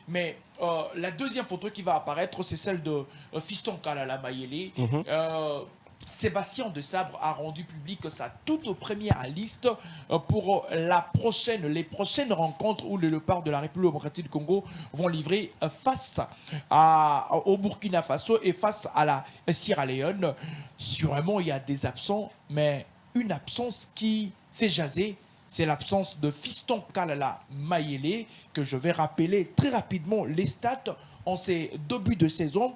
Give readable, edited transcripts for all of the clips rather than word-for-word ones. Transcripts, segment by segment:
Mais la deuxième photo qui va apparaître, c'est celle de Fiston Kalala Mayele. Sébastien Desabre a rendu public sa toute première liste pour les prochaines rencontres où les léopards de la République démocratique du Congo vont livrer face au Burkina Faso et face à la Sierra Leone. Sûrement, il y a des absents, mais une absence qui fait jaser, c'est l'absence de Fiston Kalala Mayele, que je vais rappeler très rapidement les stats en ces débuts de saison.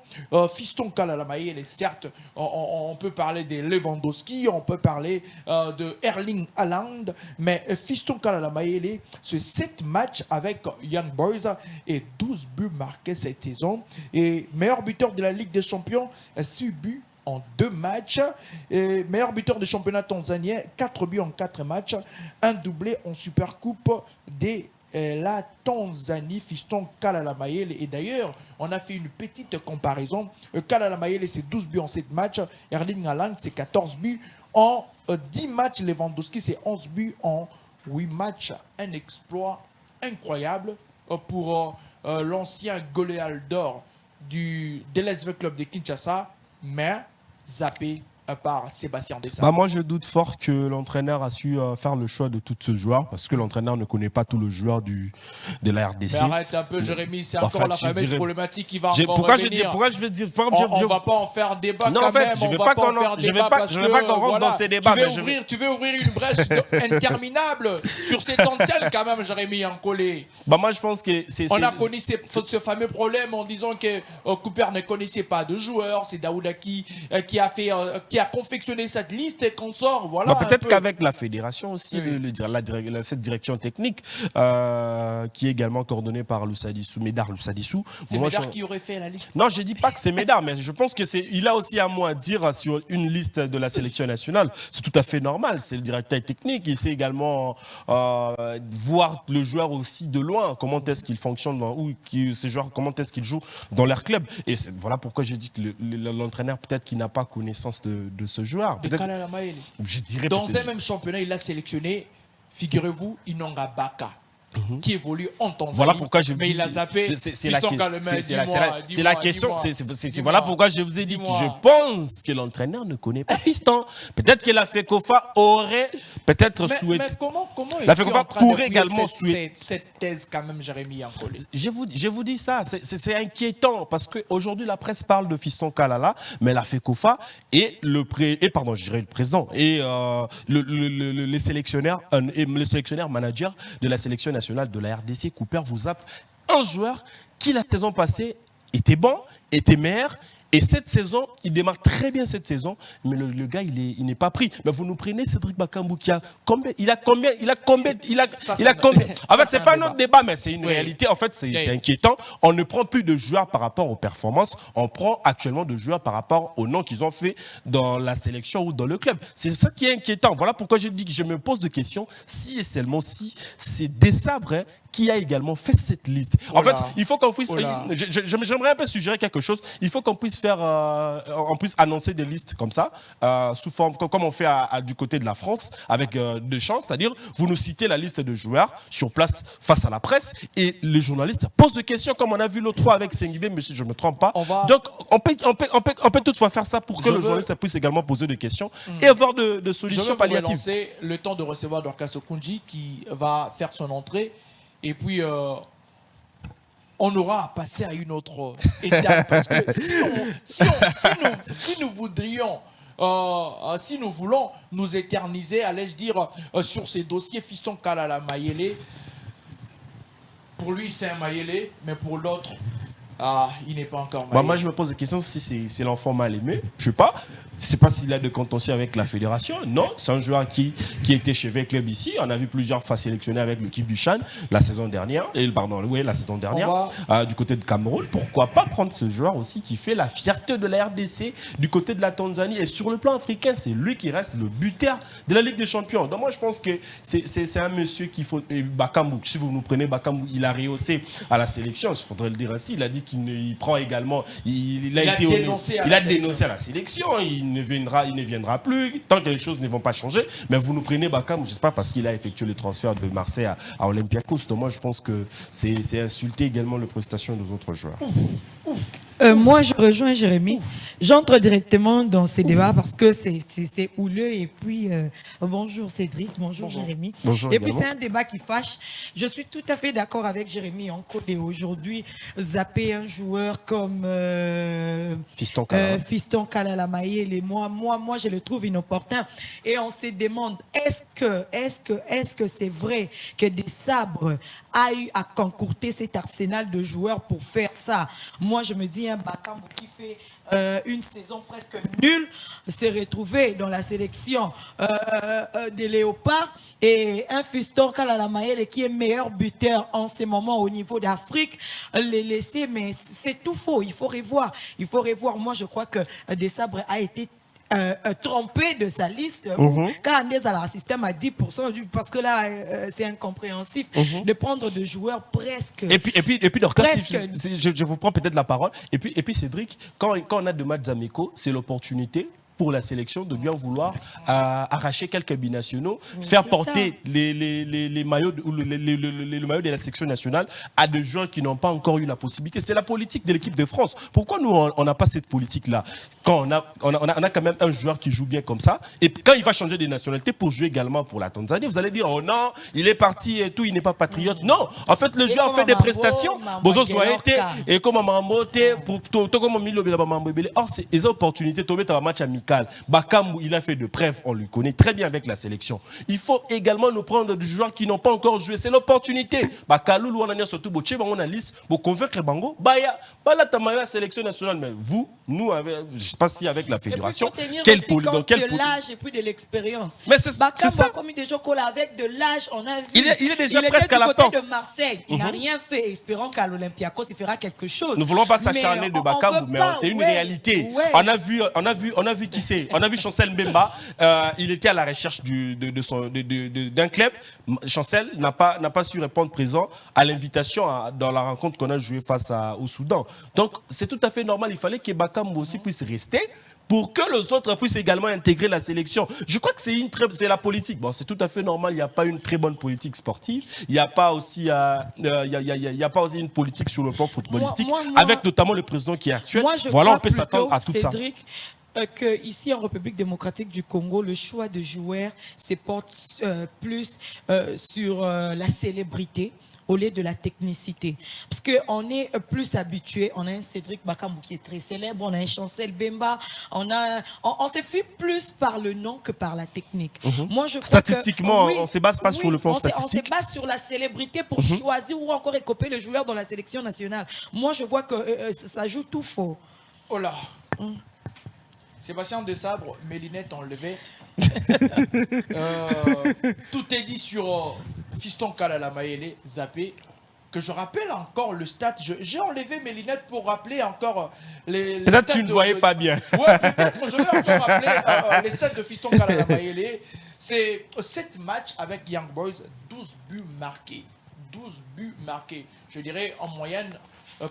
Fiston Kalala Mayele, certes, on peut parler de Lewandowski, on peut parler de Erling Haaland, mais Fiston Kalala Mayele, c'est 7 matchs avec Young Boys et 12 buts marqués cette saison. Et meilleur buteur de la Ligue des Champions, 6 buts en 2 matchs. Et meilleur buteur du championnat tanzanien, 4 buts en 4 matchs. Un doublé en Supercoupe des la Tanzanie, Fiston Kalala Mayele. Et d'ailleurs, on a fait une petite comparaison. Kalala Mayele, c'est 12 buts en 7 matchs. Erling Haaland, c'est 14 buts en 10 matchs. Lewandowski, c'est 11 buts en 8 matchs. Un exploit incroyable pour l'ancien goléal d'or de l'SV Club de Kinshasa, mais zappé par Sébastien Desabre. Moi, je doute fort que l'entraîneur a su faire le choix de tout ce joueur, parce que l'entraîneur ne connaît pas tout le joueur de la RDC. Mais arrête un peu, Jérémy, c'est encore la fameuse problématique qui va encore revenir. Pourquoi je vais dire on ne va pas en faire débat non, quand en fait, même. Je ne veux pas qu'on rentre dans ces débats. Tu veux ouvrir une brèche interminable sur ces antennes quand même, Jérémy Ancolé. Moi, je pense que on a connu ce fameux problème en disant que Cooper ne connaissait pas de joueurs. C'est Daouda qui a confectionné cette liste et qu'on sort. Voilà. Peut-être qu'avec la fédération aussi, cette direction technique, qui est également coordonnée par Médard Loussadissou. C'est Médard qui aurait fait la liste. Non, je ne dis pas que c'est Médard, mais je pense qu'il a aussi un mot à dire sur une liste de la sélection nationale. C'est tout à fait normal. C'est le directeur technique. Il sait également voir le joueur aussi de loin. Comment est-ce qu'il fonctionne, ces joueurs, comment est-ce qu'ils jouent dans leur club. Et voilà pourquoi j'ai dit que l'entraîneur, peut-être qu'il n'a pas connaissance de ce joueur. Dans un même championnat, il a sélectionné, figurez-vous, Inonga Baka, qui évolue en Tanzanie. Voilà pourquoi je mais il a zappé. C'est la question. Voilà pourquoi je vous ai dit que je pense que l'entraîneur ne connaît pas Fiston. Peut-être que la FECOFA aurait peut-être souhaité. Mais comment la FECOFA pourrait également souhaiter cette thèse quand même, Jérémy Ancolé. Je vous dis ça, c'est inquiétant parce qu'aujourd'hui la presse parle de Fiston Kalala, mais la FECOFA et le président et le sélectionneur manager de la sélection nationale de la RDC, Cooper, vous zappe un joueur qui la saison passée était bon, était meilleur. Et cette saison, il démarre très bien cette saison, mais le gars, il n'est pas pris. Mais vous nous prenez Cédric Bakambu qui a combien? En fait, c'est pas notre débat, mais c'est une réalité. En fait, c'est inquiétant. On ne prend plus de joueurs par rapport aux performances. On prend actuellement de joueurs par rapport aux noms qu'ils ont fait dans la sélection ou dans le club. C'est ça qui est inquiétant. Voilà pourquoi je dis que je me pose de questions si et seulement si c'est Desabre qui a également fait cette liste. En fait, il faut qu'on puisse... J'aimerais un peu suggérer quelque chose. Il faut qu'on puisse annoncer des listes comme ça, sous forme, comme on fait du côté de la France, avec Deschamps, c'est-à-dire, vous nous citez la liste de joueurs sur place face à la presse, et les journalistes posent des questions, comme on a vu l'autre fois avec Sengibe, mais si je ne me trompe pas. Donc, on peut toutefois faire ça pour que le journaliste puisse également poser des questions et avoir de solutions palliatives. Je vais le temps de recevoir Dorcas Okunji, qui va faire son entrée. Et puis, on aura à passer à une autre étape. Parce que si nous voudrions, si nous voulons nous éterniser, allais-je dire, sur ces dossiers, Fiston Kalala Mayele, pour lui, c'est un Mayele, mais pour l'autre, il n'est pas encore Mayele. Moi, je me pose la question si c'est l'enfant mal aimé. Je ne sais pas. Je ne sais pas s'il a de contentieux avec la fédération. Non, c'est un joueur qui était chez V Club ici. On a vu plusieurs fois sélectionné avec l'équipe du Chan la saison dernière. Du côté de Cameroun. Pourquoi pas prendre ce joueur aussi qui fait la fierté de la RDC du côté de la Tanzanie. Et sur le plan africain, c'est lui qui reste le buteur de la Ligue des Champions. Donc moi, je pense que c'est un monsieur qu'il faut... Bakambu, si vous nous prenez Bakambu, il a rehaussé à la sélection. Il faudrait le dire ainsi. Il a dit qu'il prend également... Il a dénoncé à la sélection. il ne viendra plus, tant que les choses ne vont pas changer. Mais vous nous prenez Bakam, je sais pas, parce qu'il a effectué le transfert de Marseille à Olympiakos. Donc moi, je pense que c'est insulter également les prestations des autres joueurs. Moi, je rejoins Jérémy. J'entre directement dans ces débats parce que c'est houleux. Et puis, bonjour Cédric, bonjour Jérémy. Bonjour et également. puis, c'est un débat qui fâche. Je suis tout à fait d'accord avec Jérémy en code. Et aujourd'hui, zapper un joueur comme Fiston Kalala-Mayele, moi, je le trouve inopportun. Et on se demande, est-ce que c'est vrai que des sabres a eu à concocter cet arsenal de joueurs pour faire ça? Moi, je me dis, un Bakambu qui fait une saison presque nulle s'est retrouvé dans la sélection des Léopards, et un Fiston Kalala Mayele qui est meilleur buteur en ce moment au niveau d'Afrique, les laisser, mais c'est tout faux. Il faut revoir. Moi, je crois que Desabre a été trompé de sa liste quand Andez a un système à 10%, parce que là c'est incompréhensif de prendre des joueurs presque. Et puis Dorcas, je vous prends peut-être la parole. Et puis Cédric, quand on a deux matchs amicaux, c'est l'opportunité pour la sélection de bien vouloir arracher quelques binationaux, faire porter les maillots le maillot de la sélection nationale à des joueurs qui n'ont pas encore eu la possibilité. C'est la politique de l'équipe de France. Pourquoi nous, on n'a pas cette politique-là? Quand on a quand même un joueur qui joue bien comme ça, et quand il va changer de nationalité pour jouer également pour la Tanzanie, vous allez dire, oh non, il est parti et tout, il n'est pas patriote. Non, en fait, le joueur fait des prestations. Et comme or, c'est des opportunités tomber dans un match amical. Bakam, il a fait de preuves, on lui connaît très bien avec la sélection. Il faut également nous prendre des joueurs qui n'ont pas encore joué. C'est l'opportunité. Bakalou, on a surtout Boché, on a liste pour convaincre Bango. Baya, la sélection nationale, mais vous, nous, je ne sais pas si avec la fédération, quelle politique de l'âge et puis de l'expérience. Mais c'est ça. Comme des gens avec de l'âge, on a vu. Il est déjà presque à la porte. De Marseille, il n'a rien fait. Espérons qu'à l'Olympiakos, il fera quelque chose. Nous ne voulons pas s'acharner de Bakam, mais c'est une réalité. Ouais. On a vu qui c'est. On a vu Chancel Mbemba. Il était à la recherche d'un club. Chancel n'a pas su répondre présent à l'invitation dans la rencontre qu'on a jouée face au Soudan. Donc, c'est tout à fait normal. Il fallait que Bakam aussi puisse rester pour que les autres puissent également intégrer la sélection. Je crois que c'est la politique. Bon, c'est tout à fait normal. Il n'y a pas une très bonne politique sportive. Il n'y a pas aussi, une politique sur le plan footballistique, avec notamment le président qui est actuel. Voilà, on peut s'attendre à tout ça. Que ici en République démocratique du Congo, le choix de joueurs se porte plus sur la célébrité au lieu de la technicité. Parce qu'on est plus habitué, on a un Cédric Bakambu qui est très célèbre, on a un Chancel Mbemba, on se fuit plus par le nom que par la technique. Moi, je crois statistiquement, on ne se base pas sur le plan statistique. On se base sur la célébrité pour choisir ou encore écoper le joueur dans la sélection nationale. Moi, je vois que ça joue tout faux. Oh là Sébastien Desabre, Mélinette enlevée. Tout est dit sur Fiston Kalala Mayele, zappé. Que je rappelle encore le stade. J'ai enlevé mes lunettes pour rappeler encore les peut-être tu ne voyais pas bien. Ouais, peut-être. Je vais encore rappeler les stats de Fiston Kalala Mayele. C'est 7 matchs avec Young Boys, 12 buts marqués. 12 buts marqués. Je dirais en moyenne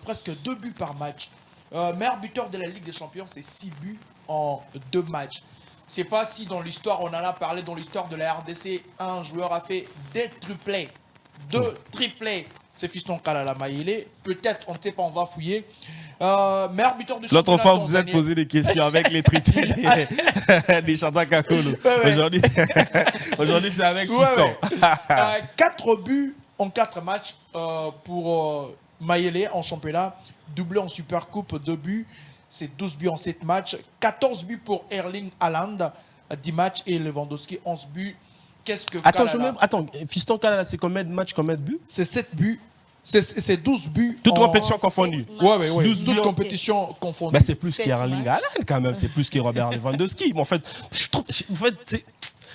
presque 2 buts par match. Meilleur buteur de la Ligue des Champions, c'est 6 buts en 2 matchs. Je ne sais pas si dans l'histoire, on en a parlé dans l'histoire de la RDC, un joueur a fait des triplés, 2 triplés. C'est Fiston Kalala Mayele. Peut-être, on ne sait pas, on va fouiller. Meilleur buteur de championnat. L'autre fois, vous êtes posé des questions avec les triplés des Chantal Kakolo. Aujourd'hui, c'est avec Fiston. 4 buts en 4 matchs pour Mayele en championnat. Doublé en Supercoupe, 2 buts. C'est 12 buts en 7 matchs. 14 buts pour Erling Haaland, 10 matchs. Et Lewandowski, 11 buts. Qu'est-ce que Attends, Fiston Kalala, c'est combien de matchs, combien de buts? C'est 7 buts. C'est 12 buts. Toutes compétitions confondues. Ouais. 12 compétitions confondues. Mais c'est plus qu'Erling Haaland quand même. C'est plus que Robert Lewandowski. Mais en fait, je trouve.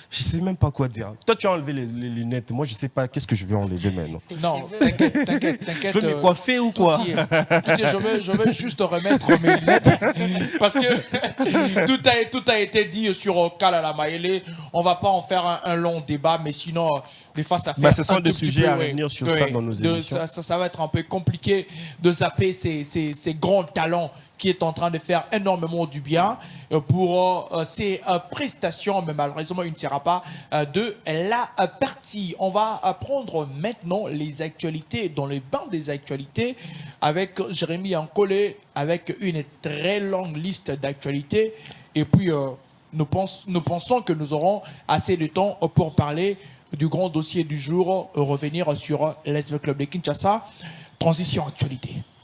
Je sais même pas quoi dire. Toi, tu as enlevé les lunettes. Moi, je sais pas qu'est-ce que je vais enlever maintenant. Non, t'inquiète. Je vais me coiffer ou quoi? Je vais juste remettre mes lunettes parce que tout a été dit sur Kalala Mayele. On va pas en faire un long débat, mais sinon, des fois, ça fait ce sont des sujets à revenir sur ça dans nos émissions. Ça va être un peu compliqué de zapper ces grands talents qui est en train de faire énormément du bien pour ses prestations, mais malheureusement, il ne sera pas de la partie. On va prendre maintenant les actualités dans les bancs des actualités avec Jérémy Ancolé, avec une très longue liste d'actualités. Et puis, nous pensons que nous aurons assez de temps pour parler du grand dossier du jour, revenir sur l'SV Club de Kinshasa. Transition actualité.